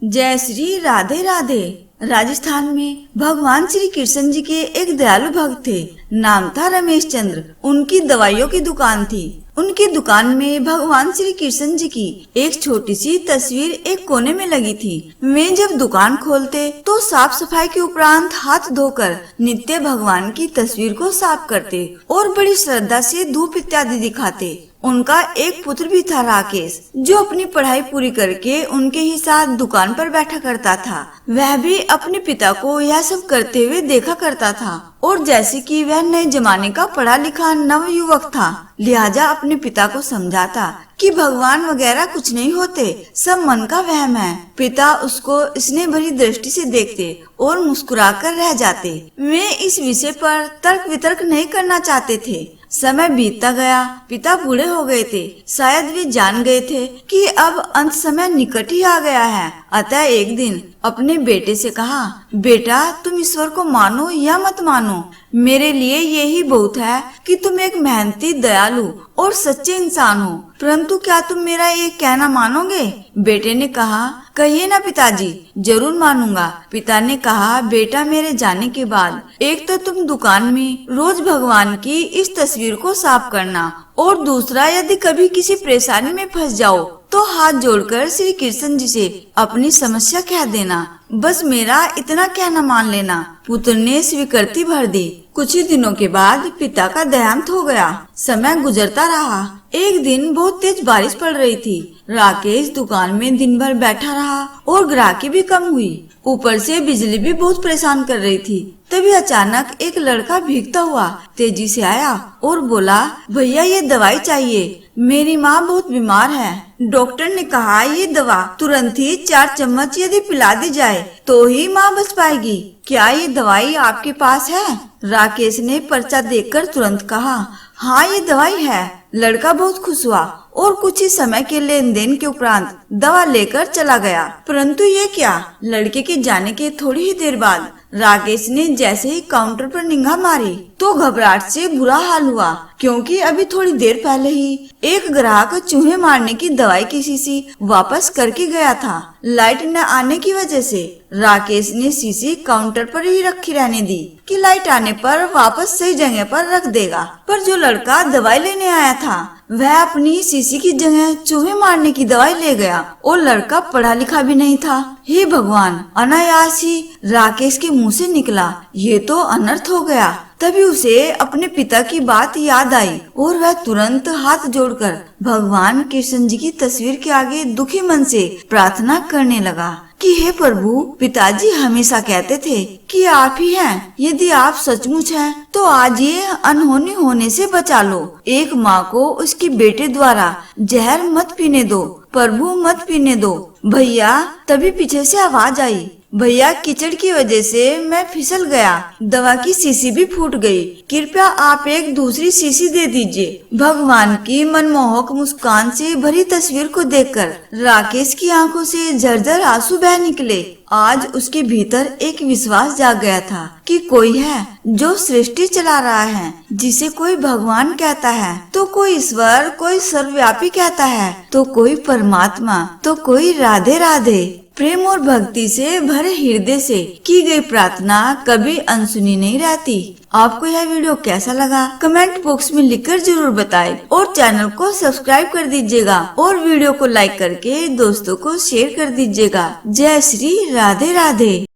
जय श्री राधे राधे। राजस्थान में भगवान श्री कृष्ण जी के एक दयालु भक्त थे। नाम था रमेश चंद्र। उनकी दवाइयों की दुकान थी। उनकी दुकान में भगवान श्री कृष्ण जी की एक छोटी सी तस्वीर एक कोने में लगी थी। वे जब दुकान खोलते तो साफ सफाई के उपरांत हाथ धोकर नित्य भगवान की तस्वीर को साफ करते और बड़ी श्रद्धा से धूप इत्यादि दिखाते। उनका एक पुत्र भी था राकेश, जो अपनी पढ़ाई पूरी करके उनके ही साथ दुकान पर बैठा करता था। वह भी अपने पिता को यह सब करते हुए देखा करता था और जैसे कि वह नए जमाने का पढ़ा लिखा नव युवक था, लिहाजा अपने पिता को समझाता कि भगवान वगैरह कुछ नहीं होते, सब मन का वहम है। पिता उसको स्नेह भरी दृष्टि से देखते और मुस्कुराकर रह जाते। वे इस विषय पर तर्क वितर्क नहीं करना चाहते थे। समय बीतता गया। पिता बूढ़े हो गए थे। शायद वे जान गए थे कि अब अंत समय निकट ही आ गया है। अतः एक दिन अपने बेटे से कहा, बेटा तुम ईश्वर को मानो या मत मानो, मेरे लिए यही बहुत है कि तुम एक मेहनती, दयालु और सच्चे इंसान हो। परंतु क्या तुम मेरा ये कहना मानोगे? बेटे ने कहा, कहिए ना पिताजी, जरूर मानूंगा। पिता ने कहा, बेटा मेरे जाने के बाद एक तो तुम दुकान में रोज भगवान की इस तस्वीर को साफ करना, और दूसरा यदि कभी किसी परेशानी में फंस जाओ तो हाथ जोड़कर श्री कृष्ण जी से अपनी समस्या कह देना। बस मेरा इतना कहना मान लेना। पुत्र ने स्वीकृति भर दी। कुछ ही दिनों के बाद पिता का देहांत हो गया। समय गुजरता रहा। एक दिन बहुत तेज बारिश पड़ रही थी। राकेश दुकान में दिन भर बैठा रहा और ग्राहकी भी कम हुई। ऊपर से बिजली भी बहुत परेशान कर रही थी। तभी अचानक एक लड़का भीगता हुआ तेजी से आया और बोला, भैया ये दवाई चाहिए, मेरी माँ बहुत बीमार है। डॉक्टर ने कहा ये दवा तुरंत ही 4 चम्मच यदि पिला दी जाए तो ही माँ बच पाएगी। क्या ये दवाई आपके पास है? राकेश ने पर्चा देखकर तुरंत कहा, हाँ ये दवाई है। लड़का बहुत खुश हुआ और कुछ ही समय के लेन देन के उपरांत दवा लेकर चला गया। परंतु ये क्या, लड़के के जाने के थोड़ी ही देर बाद राकेश ने जैसे ही काउंटर पर निगाह मारी तो घबराहट से बुरा हाल हुआ, क्योंकि अभी थोड़ी देर पहले ही एक ग्राहक चूहे मारने की दवाई की शीशी वापस करके गया था। लाइट न आने की वजह से राकेश ने शीशी काउंटर पर ही रखी रहने दी कि लाइट आने पर वापस सही जगह पर रख देगा। पर जो लड़का दवाई लेने आया था वह अपनी शीशी की जगह चूहे मारने की दवाई ले गया और लड़का पढ़ा लिखा भी नहीं था। हे भगवान, अनायास ही राकेश के मुंह से निकला, ये तो अनर्थ हो गया। तभी उसे अपने पिता की बात याद आई और वह तुरंत हाथ जोड़कर भगवान कृष्ण जी की तस्वीर के आगे दुखी मन से प्रार्थना करने लगा कि हे प्रभु, पिताजी हमेशा कहते थे कि आप ही हैं। यदि आप सचमुच हैं तो आज ये अनहोनी होने से बचा लो। एक माँ को उसके बेटे द्वारा जहर मत पीने दो, प्रभु मत पीने दो। भैया, तभी पीछे से आवाज आई, भैया कीचड़ की वजह से मैं फिसल गया, दवा की शीशी भी फूट गई, कृपया आप एक दूसरी शीशी दे दीजिए। भगवान की मनमोहक मुस्कान से भरी तस्वीर को देखकर राकेश की आंखों से झरझर आंसू बह निकले। आज उसके भीतर एक विश्वास जाग गया था कि कोई है जो सृष्टि चला रहा है, जिसे कोई भगवान कहता है तो कोई ईश्वर, कोई सर्वव्यापी कहता है तो कोई परमात्मा, तो कोई राधे राधे। प्रेम और भक्ति से भरे हृदय से की गई प्रार्थना कभी अनसुनी नहीं रहती। आपको यह वीडियो कैसा लगा कमेंट बॉक्स में लिखकर जरूर बताएं और चैनल को सब्सक्राइब कर दीजिएगा और वीडियो को लाइक करके दोस्तों को शेयर कर दीजिएगा। जय श्री राधे राधे।